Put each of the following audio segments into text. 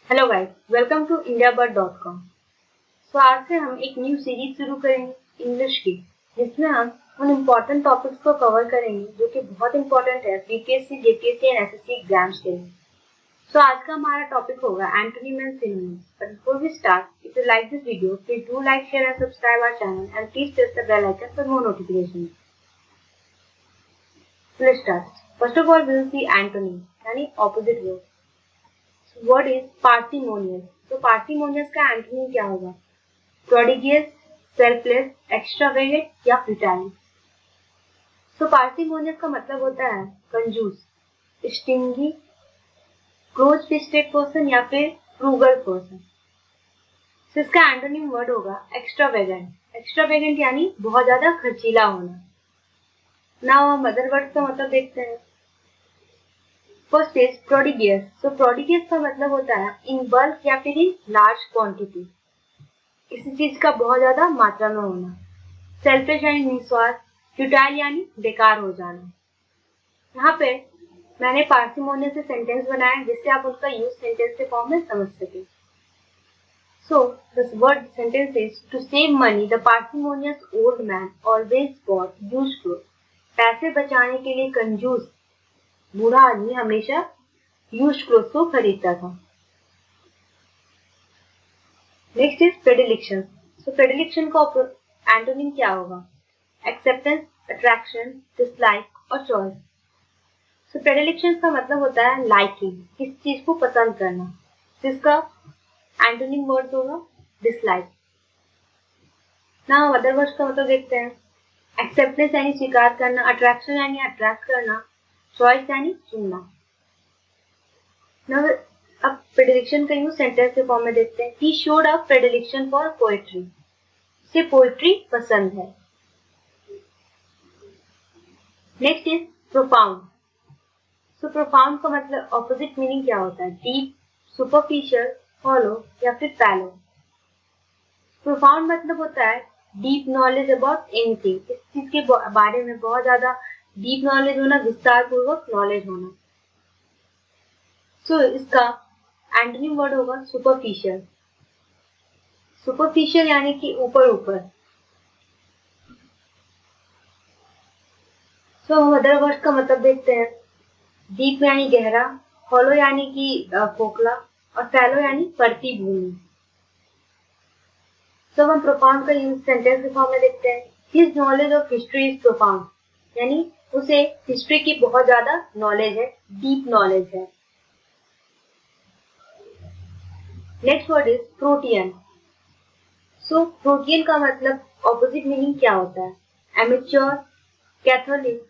Hello guys, welcome to indiabird.com। तो आज से हम एक न्यू सीरीज शुरू करेंगे इंग्लिश की, जिसमें हम उन इम्पोर्टेंट टॉपिक्स को कवर करेंगे जो कि बहुत इम्पोर्टेंट है BPSC, JPSC and SSC exams के लिए। तो आज का हमारा टॉपिक होगा antonym and synonyms. But before we start, if you like this video, please do like, share and subscribe our channel and please press the bell icon for more notification. Let's start. First of all we will see antonym यानी opposite word. Word is parsimonious. तो parsimonious का antonym क्या होगा? Prodigious, selfless, extravagant या futile. तो parsimonious का मतलब होता है कंजूस, स्टिंगी, क्लोज फिस्टेड पर्सन या फिर फ्रूगल पर्सन। तो इसका एंटोनिम वर्ड होगा एक्स्ट्रावेगेंट। एक्स्ट्रावेगेंट यानी बहुत ज्यादा खर्चीला होना। नाउ हम अदर वर्ड का मतलब देखते हैं। First is prodigious. तो प्रोडिगियस का मतलब होता है इन बल्क या फिर इन लार्ज क्वांटिटी, किसी चीज का बहुत ज्यादा मात्रा में होना। सेल्फिश यानी निस्वार्थ, फ्यूटाइल यानी बेकार हो जाना। यहाँ पे मैंने पार्सिमोनियस से सेंटेंस बनाया जिससे आप उसका यूज सेंटेंस के फॉर्म में समझ सके। So this word sentence is to save money the parsimonious old man always bought used clothes. पैसे बचाने के लिए कंजूस बूढ़ा आदमी हमेशा यूज्ड क्लोथ्स को खरीदता था। Next is प्रेडिलेक्शन। सो प्रेडिलेक्शन का एंटोनिम क्या होगा? एक्सेप्टेंस, अट्रैक्शन, डिसलाइक और चॉइस। सो प्रेडिलेक्शन का मतलब होता है लाइकिंग, किसी चीज को पसंद करना, जिसका एंटोनिम वर्ड होगा डिसलाइक। ना अदर वर्ड्स का मतलब देखते हैं। एक्सेप्टेंस यानी स्वीकार करना, अट्रैक्शन यानी अट्रैक्ट करना, चॉइस यानी चुनना। ना अब प्रेडिलेक्शन का यूज सेंटेंस के फॉर्म में देखते हैं। He showed a predilection for poetry. उसे पोएट्री पसंद है। Next is profound. So profound का मतलब ऑपोजिट मीनिंग क्या होता है? डीप, सुपरफिशियल, हॉलो या फिर पैलो। प्रोफाउंड मतलब होता है डीप नॉलेज अबाउट एनीथिंग, इस चीज के बारे में बहुत ज्यादा डीप नॉलेज होना, विस्तार पूर्वक नॉलेज होना। सो इसका एंटोनिम वर्ड होगा सुपरफिशियल। सुपरफिशियल यानी कि ऊपर ऊपर। सो हम अदर वर्ड का मतलब देखते हैं। डीप यानी गहरा, हॉलो यानी कि खोखला और सैलो यानी परती भूमि। तो हम प्रोफाउंड का यूज सेंटेंस के फॉर्म में देखते हैं। His knowledge of history is profound, यानी उसे हिस्ट्री की बहुत ज्यादा नॉलेज है, डीप नॉलेज है। Next word is protean. So protean का मतलब ऑपोजिट मीनिंग क्या होता है? एमेच्योर, कैथोलिक,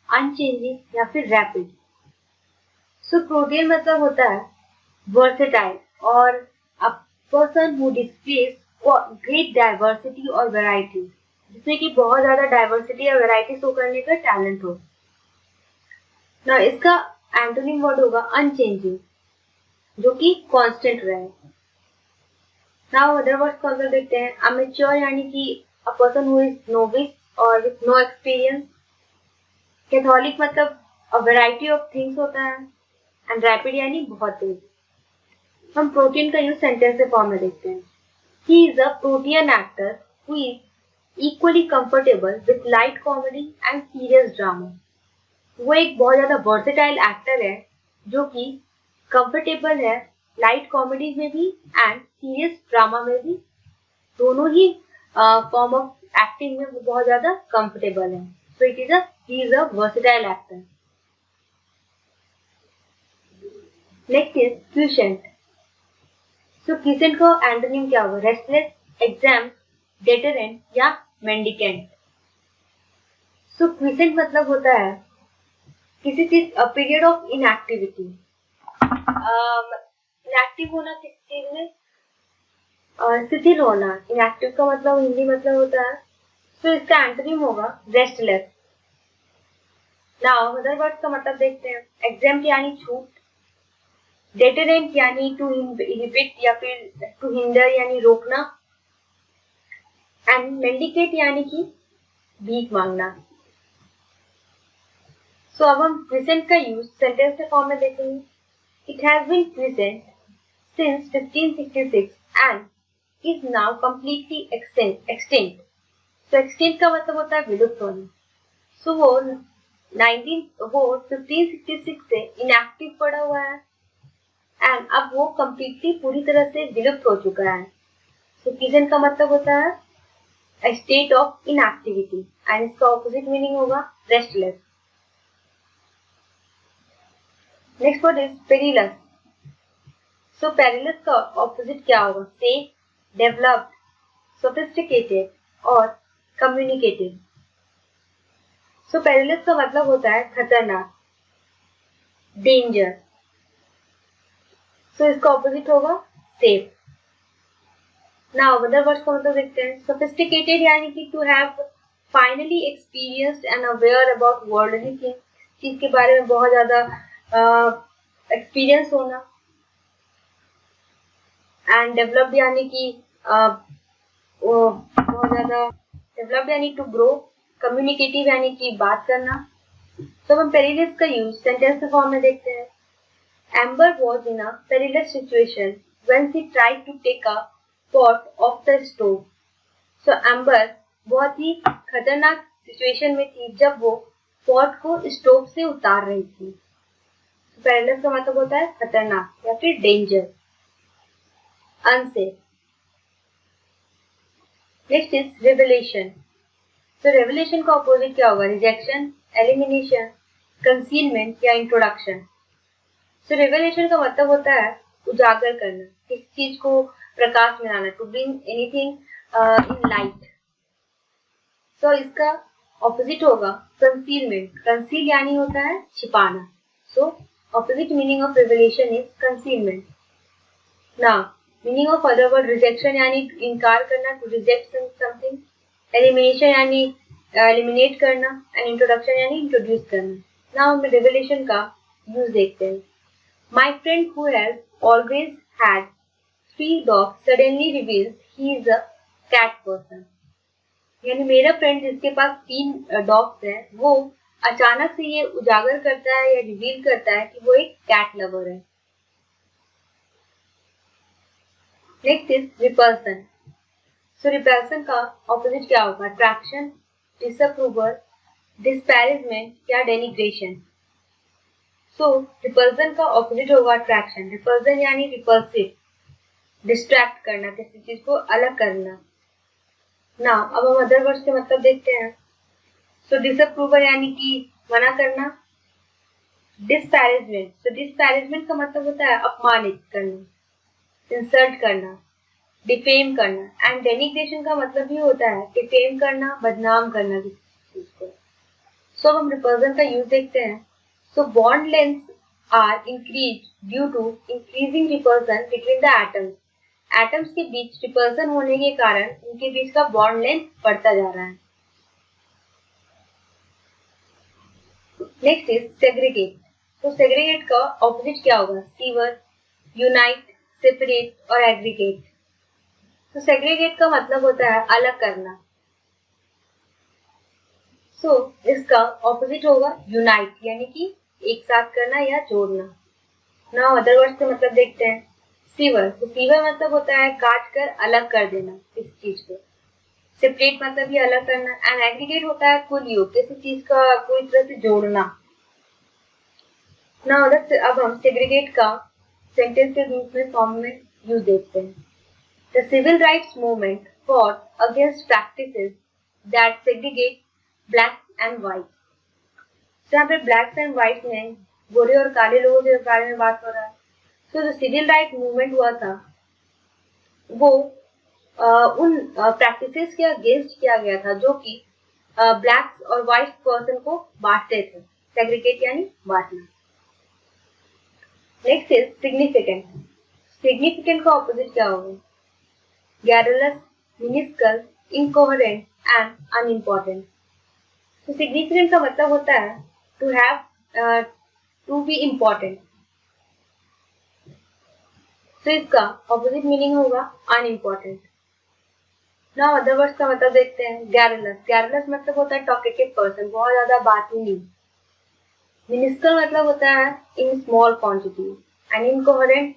अनचेंजिंग या फिर रैपिड। सो प्रोटियन मतलब होता है वर्सेटाइल और a person who displace great diversity और वैरायटी, जिसमें कि बहुत ज्यादा डाइवर्सिटी या वैरायटी शो करने का टैलेंट हो। ना इसका एंटोनिम वर्ड होगा अनचेंजिंग, जो कि कांस्टेंट रहे। नाउ अदर वर्ड्स को अगर देखते हैं। अमेच्योर यानी कि a person who is novice और विथ नो एक्सपीरियंस। कैथोलिक मतलब अ वैरायटी ऑफ थिंग्स होता है। एंड रैपिड यानी बहुत तेज। हम प्रोटीन का यूज सेंटेंस के फॉर्म में देखते हैं। He is a protean actor who is equally comfortable with light comedy and serious drama. वो एक बहुत ज्यादा वर्सेटाइल एक्टर है जो कि कंफर्टेबल है लाइट कॉमेडी में भी एंड सीरियस ड्रामा में भी। दोनों ही फॉर्म ऑफ एक्टिंग में वो बहुत ज्यादा कंफर्टेबल है। सो he is a versatile actor. Next is quiescent. So quiescent का एंटोनिम क्या होगा? रेस्टलेस, एग्जाम, डेटरेंट या मेंडिकेंट। सो क्विसेंट मतलब होता है किसी चीज पीरियड ऑफ इनएक्टिविटी। इनएक्टिव होना किसी चीज में, शिथिल होना। इनएक्टिव का मतलब हिंदी मतलब होता है। तो इसका एंटोनिम होगा रेस्टलेस। नाउ अदर वर्ड का मतलब देखते हैं। एग्जाम यानी छूट, डेटरेंट यानी टू इनहिबिट या फिर टू हिंडर यानी रोकना, एंड मेंडिकेट यानी कि भीख मांगना। सो अब हम क्विसेंट का यूज सेंटेंस के फॉर्म में देखेंगे। It has been quiescent since 1566 and is now completely extinct. So extinct का मतलब होता है विलुप्त होना. So वो 1566 से इनएक्टिव पड़ा हुआ है एंड अब वो कम्प्लीटली पूरी तरह से विलुप्त हो चुका है. So पिजन का मतलब होता है a state of inactivity and इसका ऑपोजिट मीनिंग होगा restless. Next word is perilous. So perilous का ऑपोजिट क्या होगा? सेफ, डेवलप्ड, सोफिस्टिकेटेड और कम्युनिकेटिव. सो पेरिलस का मतलब होता है खतरनाक, डेंजर. सो इसका ऑपोजिट होगा सेफ. नाउ अदर वर्ड्स का मतलब देखते हैं. सोफिस्टिकेटेड यानी कि to have finally experienced and aware about world, anything, चीज के बारे में बहुत ज्यादा एक्सपीरियंस होना. एंड डेवलप्ड यानी कि बहुत ज्यादा डेवलप्ड यानी टू ग्रो. कम्युनिकेटिव यानी कि बात करना. तो हम पेरिलस का यूज सेंटेंस के फॉर्म में देखते हैं. Amber was in a perilous situation when she tried to take a pot off the stove. So Amber बहुत ही खतरनाक सिचुएशन में थी जब वो पॉट को स्टोव से उतार रही थी. पेरिलस का मतलब होता है खतरनाक या फिर danger, unsafe. Next is revelation. तो रेवलेशन का ऑपोजिट क्या होगा? रिजेक्शन, एलिमिनेशन, कंसीलमेंट या इंट्रोडक्शन. सो रेवलेशन का मतलब होता है उजागर करना, किसी चीज को प्रकाश में लाना, to bring anything in light. तो इसका ऑपोजिट होगा कंसीलमेंट. कंसील यानी होता है छिपाना. So opposite meaning of revelation is concealment. Now meaning of other word, rejection यानी इनकार करना, टू रिजेक्ट समथिंग. एलिमिनेशन यानी एलिमिनेट करना एंड इंट्रोडक्शन यानी इंट्रोड्यूस करना. नाउ हम रेवलेशन का यूज देखते हैं. My friend who has always had 3 dogs suddenly reveals he is a cat person. यानी मेरा फ्रेंड जिसके पास 3 डॉग्स हैं वो अचानक से ये उजागर करता है या रिवील करता है कि वो एक कैट लवर है. Next is repulsion. So repulsion का ऑपोजिट क्या होगा? अट्रैक्शन, डिसअप्रूवल, डिस्पैरेजमेंट या डेनिग्रेशन. सो रिपल्सन का ऑपोजिट होगा अट्रैक्शन. रिपल्सन यानी रिपल्सिव, डिस्ट्रैक्ट करना, किसी चीज को अलग करना. ना अब हम अदर वर्ड्स के मतलब देखते हैं. सो डिसअप्रूवल यानी कि मना करना. डिस्पैरेजमेंट, तो डिस्पैरेजमेंट का मतलब होता है अपमानित करना, इंसल्ट करना, डिफेम करना. एंड डेनिग्रेशन का मतलब भी होता है डिफेम करना, बदनाम करना किसी चीज को. सो अब हम रिपल्सन का यूज देखते हैं. So bond length are increase due to increasing repulsion between the atoms. Atoms के बीच रिपल्सन होने के कारण उनके बीच का बॉन्ड लेंथ बढ़ता जा रहा है. Next is segregate. तो सेग्रीगेट का ऑपोजिट क्या होगा? सीवर, यूनाइट, सेपरेट और एग्रीगेट. तो सेग्रीगेट का मतलब होता है अलग करना. सो इसका ऑपोजिट होगा यूनाइट यानी कि एक साथ करना या जोड़ना. नाउ अदर वर्ड्स के मतलब देखते हैं. सीवर, तो सीवर मतलब होता है काट कर अलग कर देना किसी चीज को. सेपरेट मतलब भी अलग करना. एंड एग्रीगेट होता है कुल योग, किसी चीज का पूरी तरह से जोड़ना. नाउ अब हम सेग्रीगेट का सेंटेंस के रूप में फॉर्म में यूज देखते हैं. The civil rights movement fought against practices that segregate black and white. यहाँ पे ब्लैक्स एंड व्हाइट में गोरे और काले लोगों के बारे में बात हो रहा है. तो जो सिविल राइट मूवमेंट हुआ था वो उन प्रैक्टिसेस के अगेंस्ट किया गया था जो कि ब्लैक और व्हाइट पर्सन को बांटते थे. सेग्रीगेट यानी बांटना. Next is significant. सिग्निफिकेंट का ऑपोजिट क्या होगा? Garrulous, minuscule, incoherent and unimportant. तो सिग्निफिकेंट का मतलब होता है to have, to be important. तो इसका ऑपोजिट मीनिंग होगा अनइम्पोर्टेंट. नाउ अदर वर्ड्स का मतलब देखते हैं. गैरुलस, गैरुलस मतलब होता है टॉकेटिव पर्सन, बहुत ज्यादा बातूनी. मिनिस्कल मतलब होता है in small quantity. And incoherent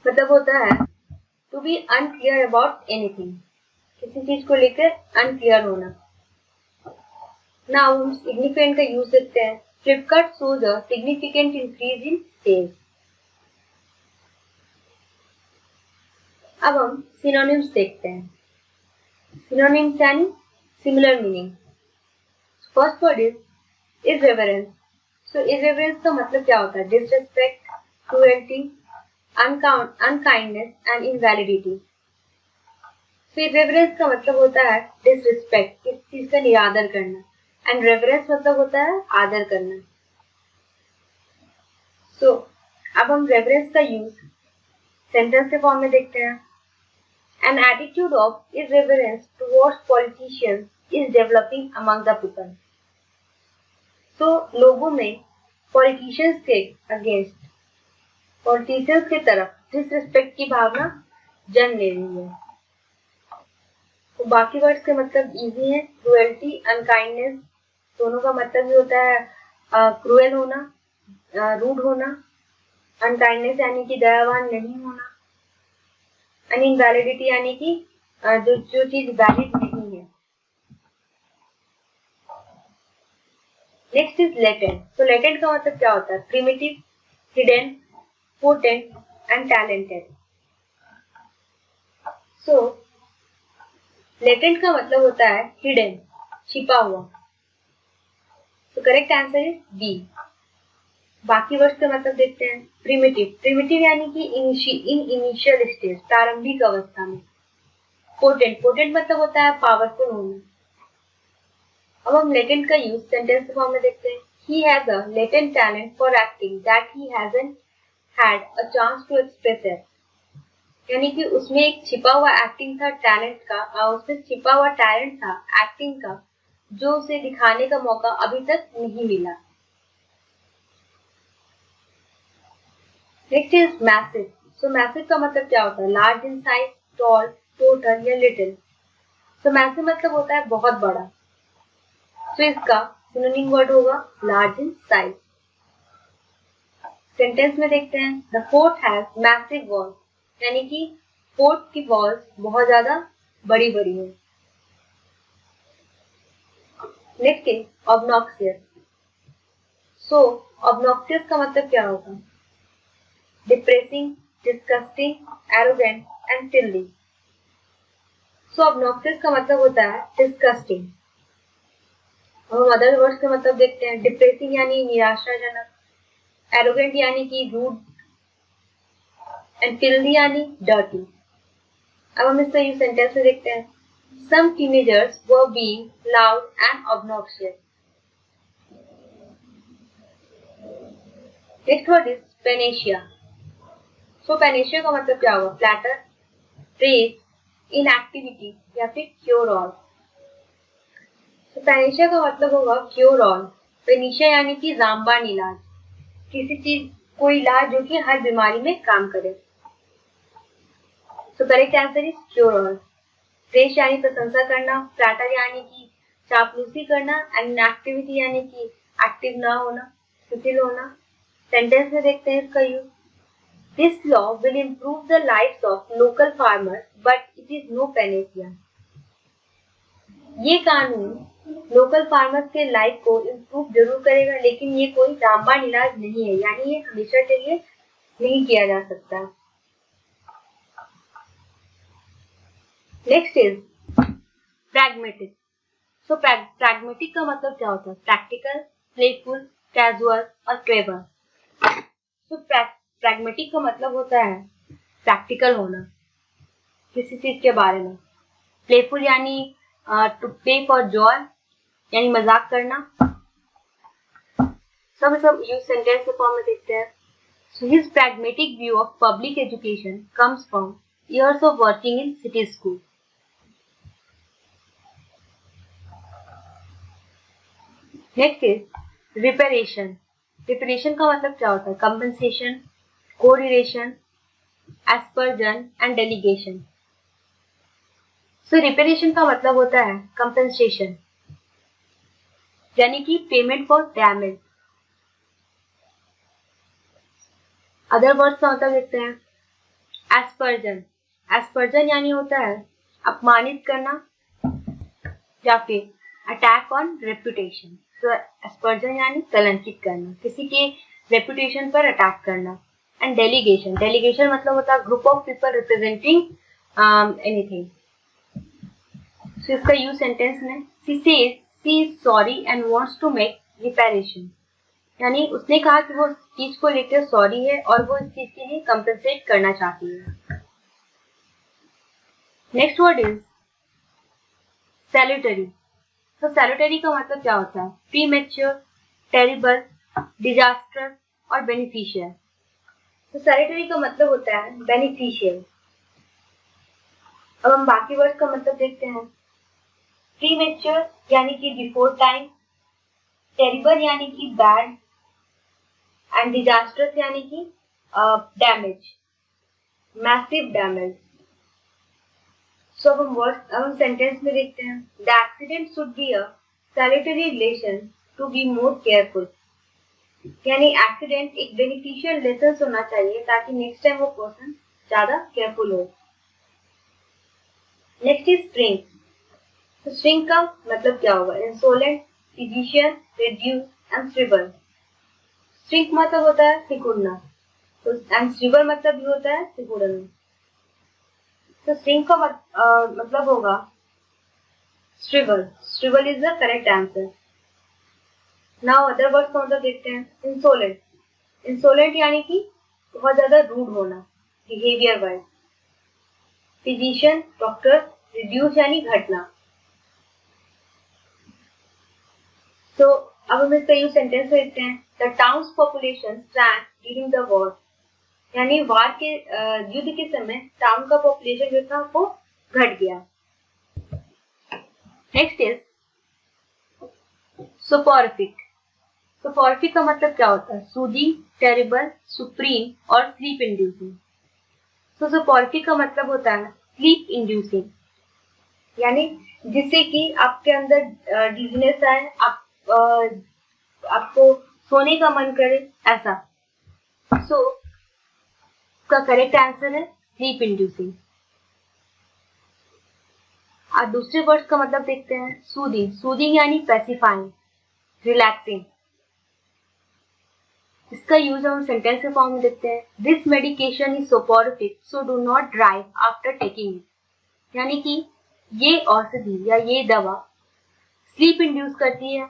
मतलब होता है to be unclear about anything, किसी चीज को लेकर अनक्लियर होना। नाउ हम सिग्निफिकेंट का यूज देखते हैं। Flipkart shows a significant increase in sales. अब हम सिनोनिम्स देखते हैं। सिनोनिम्स यानी similar meaning. First word is irreverence. So irreverence का मतलब क्या होता है? Disrespect, cruelty, unkindness and invalidity. So irreverence का मतलब होता है डिसरिस्पेक्ट, किसी चीज का निरादर करना, एंड रेवरेंस मतलब होता है आदर करना। सो अब हम रेवरेंस का यूज सेंटेंस के फॉर्म में देखते हैं। An attitude of irreverence towards politicians is developing among the people. So लोगों में politicians के against, politicians की तरफ disrespect की भावना जन्म ले रही है। तो बाकी वर्ड्स के मतलब इजी है। क्रुएल्टी, अनकाइंडनेस, दोनों का मतलब भी होता है क्रूएल होना, रूड होना। अनकाइंडनेस यानी कि दयावान नहीं होना, एंड इनवैलिडिटी यानी कि जो चीज वैलिड नहीं है। Next is latent. तो लेटेंट का मतलब क्या होता है? Primitive, hidden, potent and talented. So latent का मतलब होता है हिडन, छिपा हुआ। तो करेक्ट आंसर इज बी। बाकी वर्ड्स का मतलब देखते हैं। प्रिमिटिव, प्रिमिटिव यानी कि इन इनिशियल स्टेज, प्रारंभिक अवस्था में। पोटेंट, पोटेंट मतलब होता है पावरफुल होना। अब हम लेटेंट का यूज सेंटेंस फॉर्म में देखते हैं। He has a latent talent for acting that he hasn't had a chance to express it. यानी कि उसमें एक छिपा हुआ एक्टिंग था, टैलेंट का, उसमें छिपा हुआ टैलेंट था एक्टिंग का, जो उसे दिखाने का मौका अभी तक नहीं मिला। Next is massive. So massive का मतलब क्या होता है? Large in size, tall, total या लिटिल। सो मैसिव मतलब होता है बहुत बड़ा। तो इसका सिनोनिम वर्ड होगा लार्ज इन साइज। सेंटेंस में देखते हैं। The fort has massive walls, यानी कि फोर्ट की वॉल्स बहुत ज्यादा बड़ी बड़ी है। Next is obnoxious. So obnoxious का मतलब क्या होगा? Depressing, disgusting, arrogant and tilly. So obnoxious का मतलब होता है डिस्गस्टिंग। हम अदर वर्ड्स के मतलब देखते हैं। डिप्रेसिंग यानी निराशाजनक, एरोगेंट यानी कि रूड, एंड फिल्दी यानी डर्टी। अब हम इसका यूज सेंटेंस में देखते हैं। Some teenagers were being loud and obnoxious. Next word is panacea. So panacea का मतलब क्या होगा? Flatter, praise, inactivity या फिर cure all. So panacea का मतलब होगा cure all. Panacea यानी कि रामबाण इलाज, किसी चीज कोई इलाज जो कि हर बीमारी में काम करे। So correct answer is cure all. Praise यानी प्रशंसा करना, फ्लैटर यानी कि चापलूसी करना, एंड इनएक्टिविटी यानी कि एक्टिव ना होना, शिथिल होना। सेंटेंस में देखते हैं इसका use. This law will improve the lives of local farmers but it is no panacea. ये कानून लोकल फार्मर्स के लाइफ को इम्प्रूव जरूर करेगा, लेकिन ये कोई रामबाण इलाज नहीं है, यानी ये हमेशा के लिए नहीं किया जा सकता। Next is pragmatic. So pragmatic का मतलब क्या होता है? प्रैक्टिकल, प्लेफुल, कैजुअल और क्लेवर। सो प्रैग्मेटिक का मतलब होता है प्रैक्टिकल होना किसी चीज के बारे में। प्लेफुल यानी टू प्ले फॉर जॉय, यानी मजाक करना। सब यूज सेंटेंस के फॉर्म में देखते हैं। So his pragmatic view of public education comes from years of working in city school. Next is reparation. Reparation का मतलब क्या होता है? Compensation, correlation, aspersion and delegation. So reparation का मतलब होता है कंपनसेशन, यानी कि payment for damage. Other words का मतलब देखते हैं। एस्पर्जन, एस्पर्जन यानी होता है अपमानित करना या फिर अटैक ऑन रेपुटेशन। सो एस्पर्जन यानी कलंकित करना, किसी के रेपुटेशन पर अटैक करना। एंड डेलीगेशन, डेलीगेशन मतलब होता है group of people representing anything. So इसका यूज सेंटेंस में, she says she is sorry and wants to make reparation, यानी उसने कहा कि वो चीज को लेकर सॉरी है और वो इस चीज के लिए कंपनसेट करना चाहती है। Next word is salutary. तो सैल्यूटरी का मतलब क्या होता है? प्रीमेच्योर, टेरिबल, डिजास्टर और बेनिफिशियल। तो सैल्यूटरी का मतलब होता है बेनिफिशियल। अब हम बाकी वर्ड का मतलब देखते हैं। प्रीमेच्योर यानी कि बिफोर टाइम, टेरिबल यानी कि बैड, एंड डिजास्टर्स यानी कि डैमेज, मैसिव डैमेज। सो अब हम सेंटेंस में देखते हैं। The accident should be a salutary lesson to be more careful, यानी एक्सीडेंट एक बेनिफिशियल लेसन होना चाहिए ताकि नेक्स्ट टाइम वो पर्सन ज्यादा केयरफुल हो। Next is shrink. तो श्रिंक का मतलब क्या होगा? Insolent, physician, reduce and shrivel. Shrink मतलब होता है सिकुड़ना, तो एंड श्रिबल मतलब भी होता है सिकुड़ना। तो श्रिंक का मतलब होगा shrivel. Shrivel is the correct answer. Now other words का मतलब देखते हैं। इंसोलेंट, इंसोलेंट यानी कि बहुत ज्यादा रूड होना, behaviour wise. Physician, doctor, reduce यानी घटना। तो अब हम इसका यूज सेंटेंस में देखते हैं। The towns population shank during the war, यानी वार के युद्ध के समय टाउन का पॉपुलेशन जो था वो घट गया। Next is सोपोरिफिक। सोपोरिफिक का मतलब क्या होता है? सूदिंग, टेरिबल, सुप्रीम और स्लीप इंड्यूसिंग। तो सोपोरिफिक का मतलब होता है स्लीप इंड्यूसिंग, यानी जिससे कि आपके अंदर डिजीनेस आए, आपको सोने का मन करे, ऐसा। सो का करेक्ट आंसर है स्लीप इंड्यूसिंग। अब दूसरे वर्ड का मतलब देखते हैं। सूदिंग, सूदिंग यानी पैसिफाइंग, रिलैक्सिंग। इसका यूज हम सेंटेंस के फॉर्म में देखते हैं। This medication is soporific so do not drive after taking it, यानी कि ये औषधि या ये दवा स्लीप इंड्यूस करती है,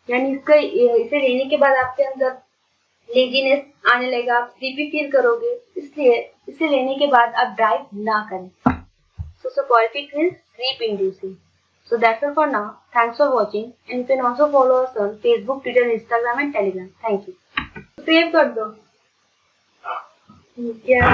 यानी इसे लेने के बाद आपके अंदर लेजीनेस आने लगेगा, आप स्लीपी फील करोगे, इसलिए इसे लेने के बाद आप ड्राइव ना करें। So soporifix is sleep inducing. So that's all for now. Thanks for watching, and you can also follow us on Facebook, Twitter, Instagram and Telegram. Thank you. Save कर दो। क्या?